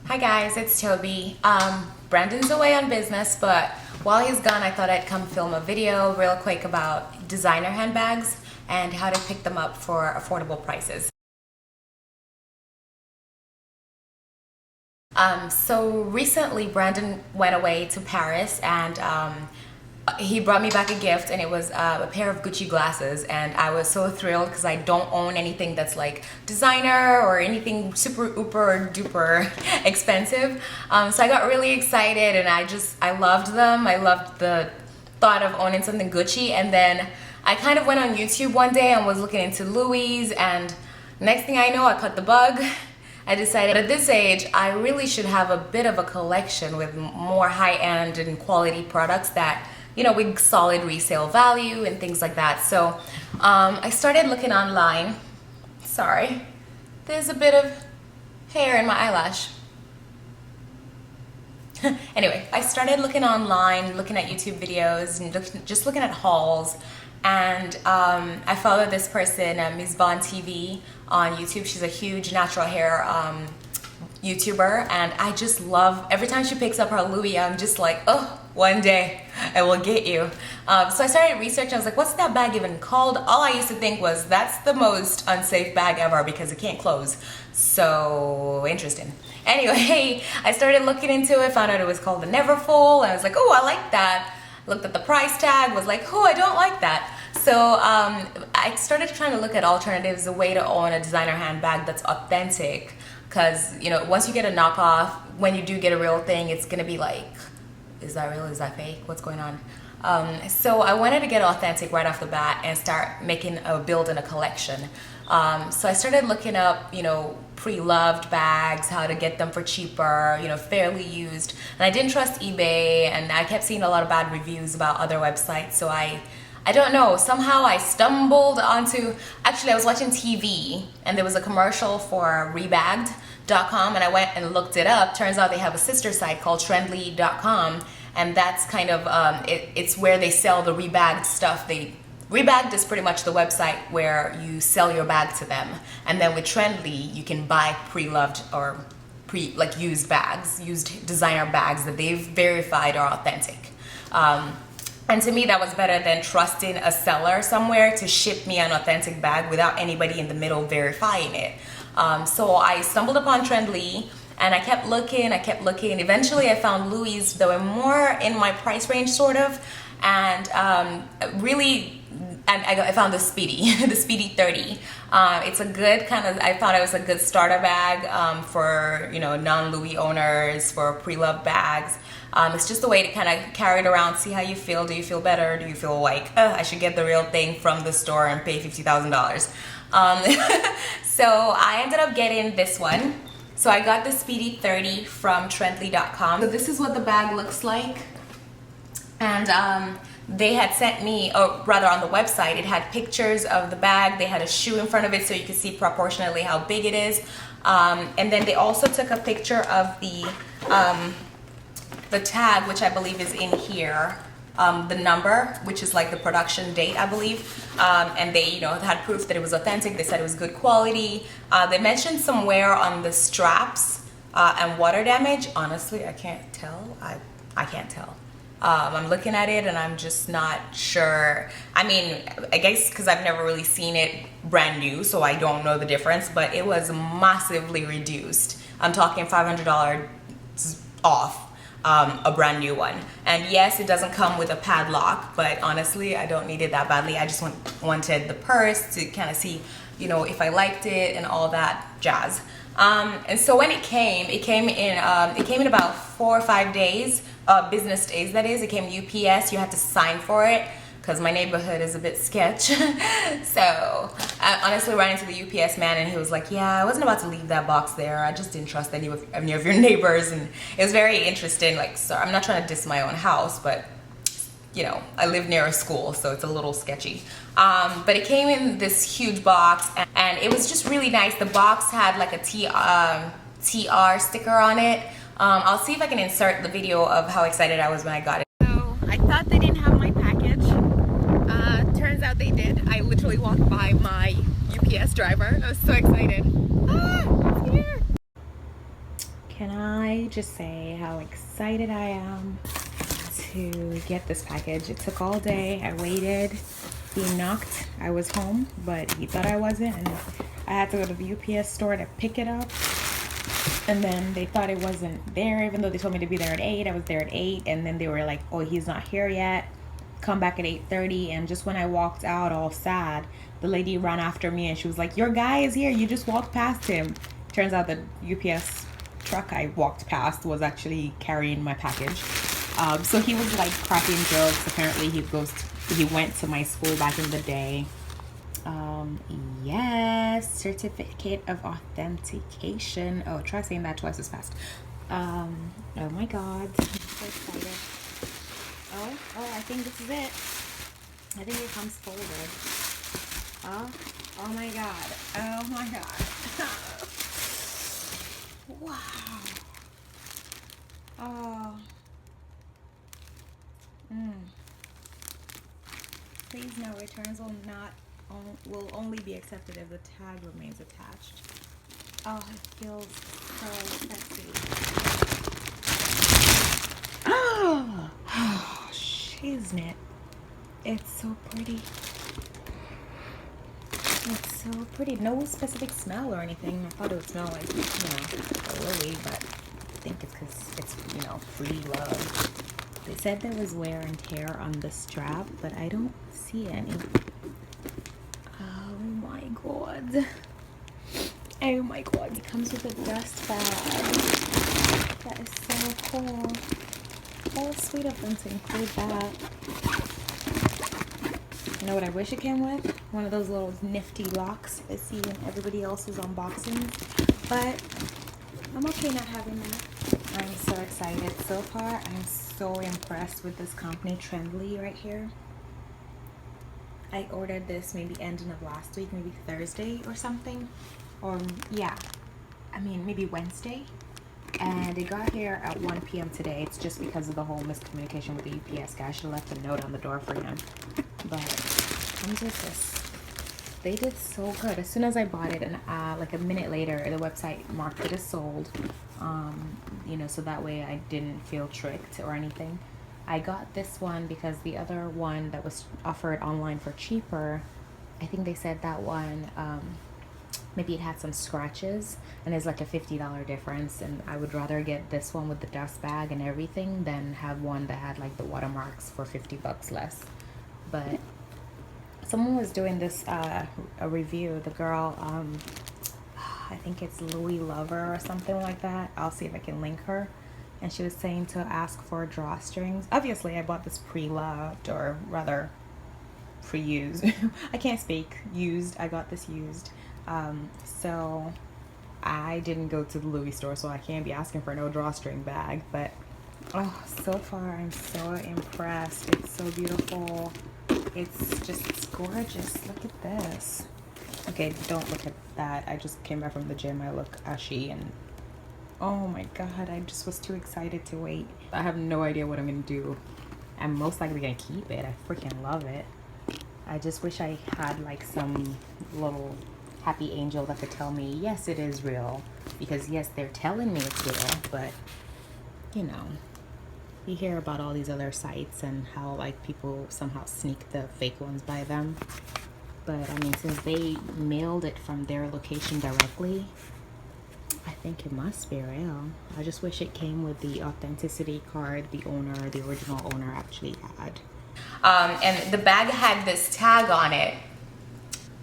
Hi guys, it's Toby. Brandon's away on business, but while he's gone, I thought I'd come film a video real quick about designer handbags and how to pick them up for affordable prices. So recently Brandon went away to Paris and he brought me back a gift, and it was a pair of Gucci glasses, and I was so thrilled because I don't own anything that's like designer or anything super ooper duper expensive. So I got really excited and I loved them. I loved the thought of owning something Gucci, and then I kind of went on YouTube one day and was looking into Louis, and next thing I know I caught the bug. I decided at this age I really should have a bit of a collection with more high-end and quality products that, you know, with solid resale value and things like that. So I started looking online. Sorry, there's a bit of hair in my eyelash. Anyway, I started looking online, looking at YouTube videos and just looking at hauls, and I followed this person, Ms. Vaughn TV on YouTube. She's a huge natural hair YouTuber, and I just love, every time she picks up her Louis, I'm just like, oh, one day I will get you. So I started researching. I was like, what's that bag even called? All I used to think was, that's the most unsafe bag ever because it can't close. So interesting. Anyway, I started looking into it, found out it was called the Neverfull, and I was like, oh, I like that. Looked at the price tag, was like, oh, I don't like that. So I started trying to look at alternatives, a way to own a designer handbag that's authentic, because, you know, once you get a knockoff, when you do get a real thing, it's gonna be like, is that real, is that fake, what's going on? So I wanted to get authentic right off the bat and start building a collection. So I started looking up, you know, pre-loved bags, how to get them for cheaper, you know, fairly used. And I didn't trust eBay, and I kept seeing a lot of bad reviews about other websites. So I don't know, somehow I stumbled onto, actually I was watching TV and there was a commercial for Rebag.com, and I went and looked it up. Turns out they have a sister site called Trendlee.com, and that's kind of, it's where they sell the rebagged stuff. Rebagged is pretty much the website where you sell your bag to them, and then with Trendlee you can buy pre-loved or used bags, used designer bags that they've verified are authentic. And to me that was better than trusting a seller somewhere to ship me an authentic bag without anybody in the middle verifying it. So I stumbled upon Trendlee and I kept looking. Eventually I found Louis that were more in my price range sort of, and I found the Speedy, the Speedy 30. It's a good kind of, I thought it was a good starter bag for, you know, non-Louis owners, for pre-loved bags. It's just a way to kind of carry it around, see how you feel. Do you feel better? Do you feel like, I should get the real thing from the store and pay $50,000? So I ended up getting this one. So I got the Speedy 30 from Trendlee.com. So this is what the bag looks like. And they had sent me, or rather on the website, it had pictures of the bag. They had a shoe in front of it so you could see proportionally how big it is. And then they also took a picture of the tag, which I believe is in here, the number, which is like the production date, I believe. And they, you know, had proof that it was authentic. They said it was good quality. They mentioned some wear on the straps and water damage. Honestly, I can't tell. I can't tell. I'm looking at it and I'm just not sure. I mean, I guess because I've never really seen it brand new, so I don't know the difference, but it was massively reduced. I'm talking $500 off a brand new one. And yes, it doesn't come with a padlock, but honestly, I don't need it that badly. I just wanted the purse to kind of see, you know, if I liked it and all that jazz. And so when it came in about 4 or 5 days, business days that is. It came UPS. You had to sign for it because my neighborhood is a bit sketch. So I honestly ran into the UPS man and he was like, yeah, I wasn't about to leave that box there. I just didn't trust any of your neighbors. And it was very interesting. Like, so I'm not trying to diss my own house, but you know, I live near a school, so it's a little sketchy. But it came in this huge box, and it was just really nice. The box had like a TR sticker on it. I'll see if I can insert the video of how excited I was when I got it. So I thought they didn't have my package. Turns out they did. I literally walked by my UPS driver. I was so excited. Ah, it's here. Can I just say how excited I am to get this package? It took all day. I waited. He knocked. I was home, but he thought I wasn't, and I had to go to the UPS store to pick it up. And then they thought it wasn't there, even though they told me to be there at 8. I was there at 8, and then they were like, oh, he's not here yet. Come back at 8:30. And just when I walked out all sad, the lady ran after me and she was like, your guy is here. You just walked past him. Turns out the UPS truck I walked past was actually carrying my package. So he was like cracking jokes. Apparently he went to my school back in the day. Yes, certificate of authentication. Oh, try saying that twice as fast. Oh my god, I'm so excited. Oh, I think this is it. I think it comes folded. Oh my god. Oh my god. Wow. Oh. Please no, returns will only be accepted if the tag remains attached. Oh, it feels so sexy. Oh, shiznit. It's so pretty. It's so pretty. No specific smell or anything. I thought it would smell like, a lily, but I think it's because it's, free love. They said there was wear and tear on the strap, but I don't see any. Oh my god. Oh my god. It comes with a dust bag. That is so cool. How sweet of them to include that. You know what I wish it came with? One of those little nifty locks I see in everybody else's unboxings. But I'm okay not having that. I'm so excited. So far, I'm so impressed with this company, Trendlee, right here. I ordered this maybe ending of last week, maybe Thursday or something. Or, yeah. I mean, maybe Wednesday. And it got here at 1 p.m. today. It's just because of the whole miscommunication with the UPS guy. I should have left a note on the door for him. But comes with this. They did so good. As soon as I bought it, and like a minute later, the website marked it as sold. So that way I didn't feel tricked or anything. I got this one because the other one that was offered online for cheaper, I think they said that one, maybe it had some scratches, and there's like a $50 difference, and I would rather get this one with the dust bag and everything than have one that had like the watermarks for $50 less. But someone was doing this a review. The girl, I think it's Louis Lover or something like that. I'll see if I can link her. And she was saying to ask for drawstrings. Obviously, I bought this pre-loved, or rather pre-used. I can't speak. Used. I got this used. So I didn't go to the Louis store, so I can't be asking for no drawstring bag. But oh, so far I'm so impressed. It's so beautiful. It's gorgeous. Look at this. Okay, don't look at that. I just came back from the gym. I look ashy, and oh my god, I just was too excited to wait. I have no idea what I'm gonna do. I'm most likely gonna keep it. I freaking love it. I just wish I had like some little happy angel that could tell me, yes, it is real. Because yes, they're telling me it's real, but you hear about all these other sites and how like people somehow sneak the fake ones by them. But I mean, since they mailed it from their location directly, I think it must be real. I just wish it came with the authenticity card the original owner actually had. And the bag had this tag on it.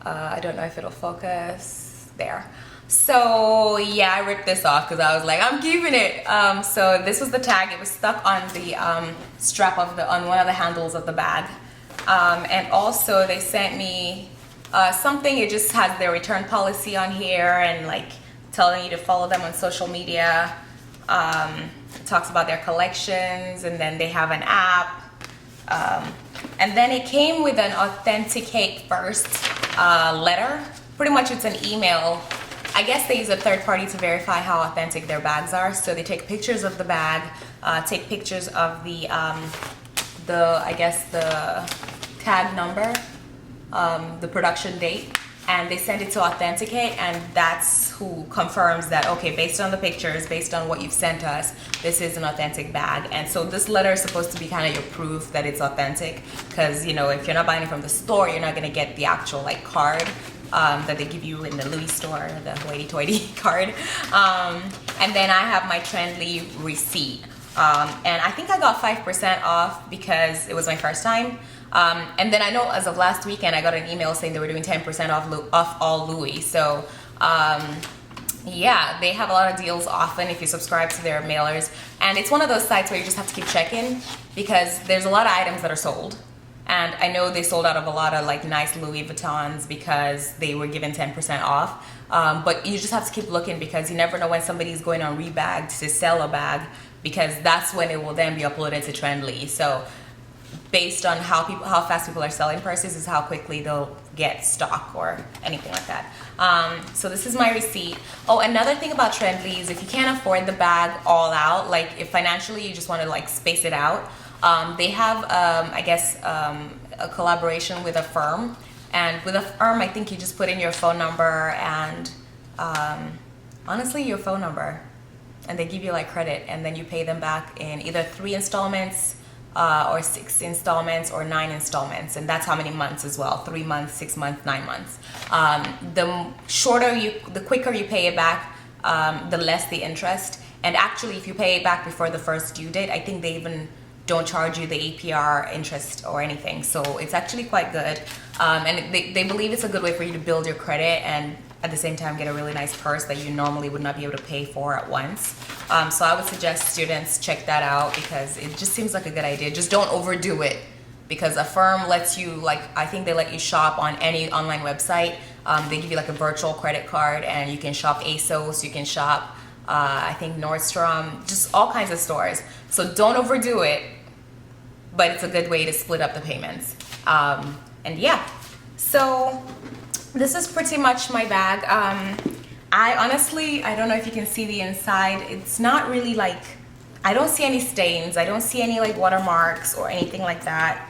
I don't know if it'll focus there. So yeah, I ripped this off because I was like, I'm keeping it. So this was the tag. It was stuck on the strap of on one of the handles of the bag. And also they sent me something. It just has their return policy on here, and like telling you to follow them on social media. It talks about their collections, and then they have an app. And then it came with an authenticate first letter. Pretty much it's an email. I guess they use a third party to verify how authentic their bags are. So they take pictures of the bag, take pictures of the tag number, the production date, and they send it to authenticate, and that's who confirms that, okay, based on the pictures, based on what you've sent us, this is an authentic bag. And so this letter is supposed to be kind of your proof that it's authentic, because you know, if you're not buying it from the store, you're not going to get the actual like card that they give you in the Louis store, the hoity-toity card. And then I have my Trendlee receipt, and I think I got 5% off because it was my first time. And then I know as of last weekend I got an email saying they were doing 10% off all Louis. So yeah, they have a lot of deals often if you subscribe to their mailers, and it's one of those sites where you just have to keep checking because there's a lot of items that are sold. And I know they sold out of a lot of like nice Louis Vuittons because they were given 10% off. But you just have to keep looking because you never know when somebody's going on Rebag to sell a bag, because that's when it will then be uploaded to Trendlee. So based on how fast people are selling purses is how quickly they'll get stock or anything like that. So this is my receipt. Oh, another thing about Trendlee is if you can't afford the bag all out, like if financially you just want to like space it out, they have I guess a collaboration with a firm, and with a firm I think you just put in your phone number and honestly your phone number, and they give you like credit, and then you pay them back in either 3 installments or 6 installments or 9 installments, and that's how many months as well: 3 months, 6 months, 9 months. The quicker you pay it back, the less the interest. And actually, if you pay it back before the first due date, I think they even don't charge you the APR interest or anything. So it's actually quite good, and they believe it's a good way for you to build your credit and at the same time get a really nice purse that you normally would not be able to pay for at once. So I would suggest students check that out because it just seems like a good idea. Just don't overdo it, because a firm lets you, like, I think they let you shop on any online website. They give you like a virtual credit card, and you can shop ASOS, you can shop I think Nordstrom, just all kinds of stores. So don't overdo it, but it's a good way to split up the payments. And yeah, so this is pretty much my bag. I honestly, I don't know if you can see the inside. It's not really like, I don't see any stains. I don't see any like watermarks or anything like that.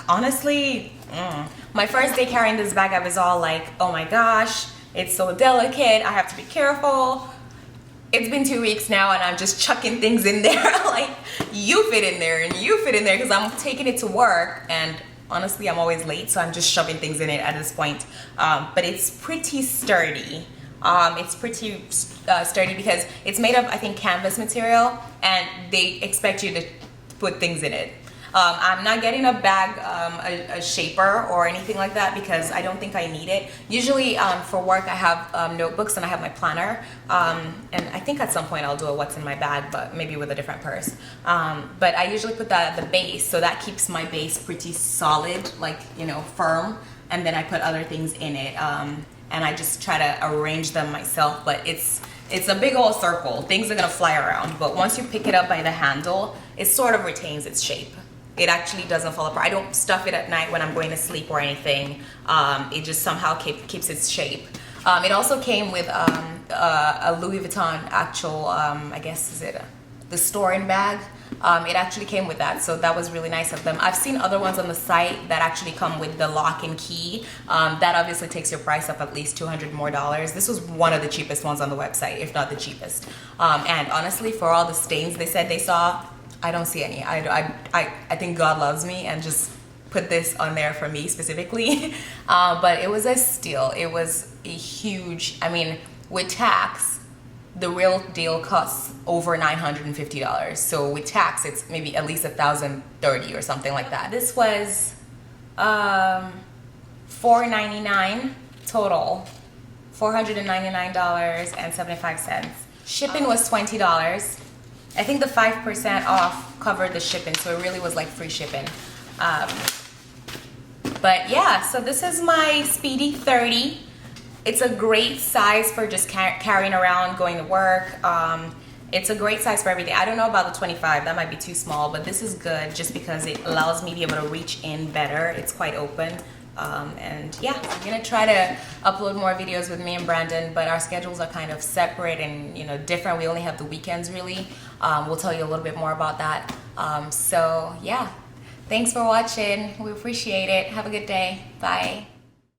Honestly, my first day carrying this bag, I was all like, oh my gosh, it's so delicate. I have to be careful. It's been 2 weeks now and I'm just chucking things in there. Like, you fit in there and you fit in there, because I'm taking it to work, and honestly I'm always late, so I'm just shoving things in it at this point. But it's pretty sturdy. It's pretty sturdy because it's made of, I think, canvas material, and they expect you to put things in it. I'm not getting a bag, a shaper or anything like that, because I don't think I need it. Usually for work I have notebooks and I have my planner, and I think at some point I'll do a what's in my bag, but maybe with a different purse. But I usually put that at the base, so that keeps my base pretty solid, like, you know, firm, and then I put other things in it, and I just try to arrange them myself. But it's a big old circle. Things are gonna fly around, but once you pick it up by the handle, it sort of retains its shape. It actually doesn't fall apart. I don't stuff it at night when I'm going to sleep or anything. It just somehow keeps its shape. It also came with a Louis Vuitton actual, I guess, is it the storing bag? It actually came with that, so that was really nice of them. I've seen other ones on the site that actually come with the lock and key. That obviously takes your price up at least $200 more. This was one of the cheapest ones on the website, if not the cheapest. And honestly, for all the stains they said they saw, I don't see any. I think God loves me and just put this on there for me specifically. But it was a steal. It was a huge, I mean, with tax, the real deal costs over $950. So with tax, it's maybe at least $1,030 or something like that. This was $499 total, $499.75. Shipping was $20. I think the 5% off covered the shipping, so it really was like free shipping. But yeah, so this is my Speedy 30. It's a great size for just carrying around, going to work. It's a great size for everything. I don't know about the 25, that might be too small, but this is good just because it allows me to be able to reach in better. It's quite open. And yeah, I'm gonna try to upload more videos with me and Brandon, but our schedules are kind of separate and, you know, different. We only have the weekends really. We'll tell you a little bit more about that. So yeah, thanks for watching. We appreciate it. Have a good day. Bye.